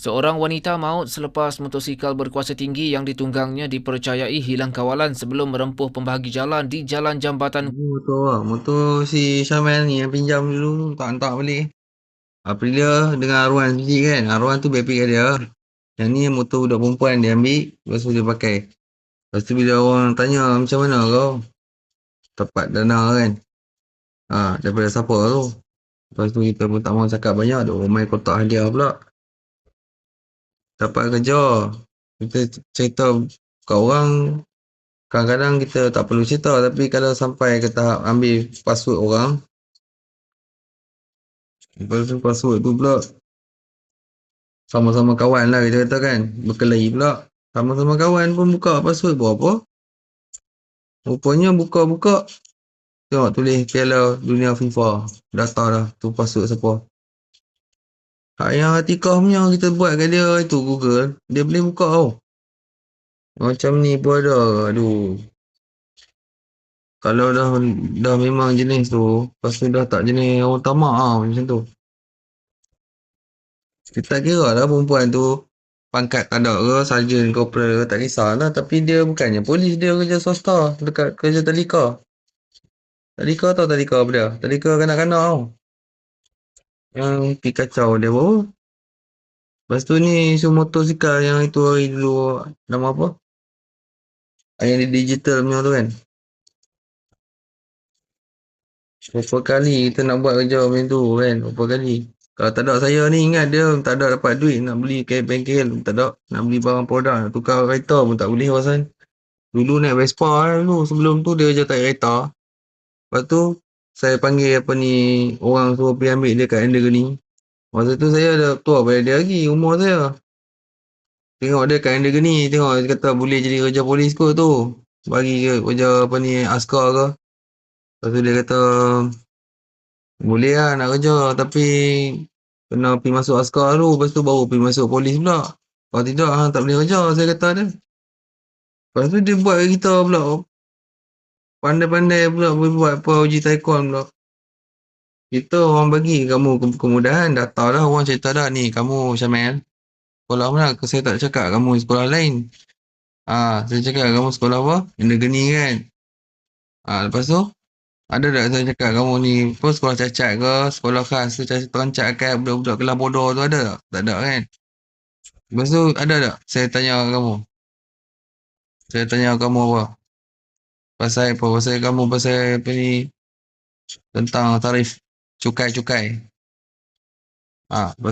Seorang wanita maut selepas motosikal berkuasa tinggi yang ditunggangnya dipercayai hilang kawalan sebelum merempuh pembahagi jalan di Jalan Jambatan. Ini motor lah. Motor si Syamel ni yang pinjam dulu tak hantar balik. Aprilia dengan Arwan sendiri kan. Arwan tu backpack kat dia. Yang ni motor budak perempuan dia ambil. Lepas tu dia pakai. Lepas tu bila orang tanya macam mana kau dapat dana kan. Daripada siapa tu. Lepas tu kita pun tak mahu cakap banyak. Duk main kotak hadiah pula. Dapat kerja. Kita cerita kat orang. Kadang-kadang kita tak perlu cerita. Tapi kalau sampai ke tahap ambil password orang. Lepas tu password tu pula sama-sama kawan lah kita kata kan. Berkelahi pula. Sama-sama kawan pun buka password buat apa. Rupanya buka-buka. Tengok tulis Piala Dunia FIFA. Data dah. Tu password siapa. Hak yang Atikah punya kita buat kat dia itu Google. Dia boleh buka tau. Macam ni pun ada. Aduh. Kalau dah memang jenis tu. Lepas tu dah tak jenis orang tamak macam tu. Kita tak kira lah perempuan tu pangkat tak ada ke, sarjan korporal ke, tak kisahlah. Tapi dia bukannya polis, dia kerja swasta dekat kerja tadika. Tadika tahu tadika apa dia? Tadika kanak-kanak tau. Yang pergi kacau dia baru. Lepas tu ni isu motosikal yang itu hari dulu nama apa? Yang di digital punya tu kan. Berapa kali kita nak buat kerja macam tu kan. Berapa kali. Kalau tak ada saya ni ingat dia tak ada dapat duit nak beli ke bengkel. Tak ada. Nak beli barang produk. Nak tukar kereta pun tak boleh pasal. Dulu naik Vespa dulu. Sebelum tu dia kerja tak kereta. Lepas tu saya panggil apa ni orang suruh pergi ambil dia kat Ender ni. Masa tu saya dah tua pada dia lagi umur saya. Tengok dia kat Ender ni, tengok dia kata boleh jadi kerja polis kot tu. Bagi ke kerja apa ni askar ke. Lepas tu dia kata boleh lah nak kerja tapi kena pergi masuk askar dulu. Lepas tu baru pergi masuk polis pula. Kalau tidak tak boleh kerja saya kata dia. Lepas tu dia buat kat kita pula. Pandai-pandai pula boleh buat apa uji taekwondo pula. Kita orang bagi kamu kemudahan. Data dah orang cerita dah ni. Kamu Syamel. Sekolah mana? Saya tak cakap kamu sekolah lain. Saya cakap kamu sekolah apa? Negeri kan? Lepas tu? Ada tak saya cakap kamu ni apa sekolah cacat ke? Sekolah khas tu cacat terancak kan? Budak-budak kelas bodoh tu ada tak? Tak ada kan? Lepas tu ada tak? Saya tanya kamu. Saya tanya kamu apa? Pasal apa? Pasal kamu pasal apa ni? Tentang tarif cukai-cukai.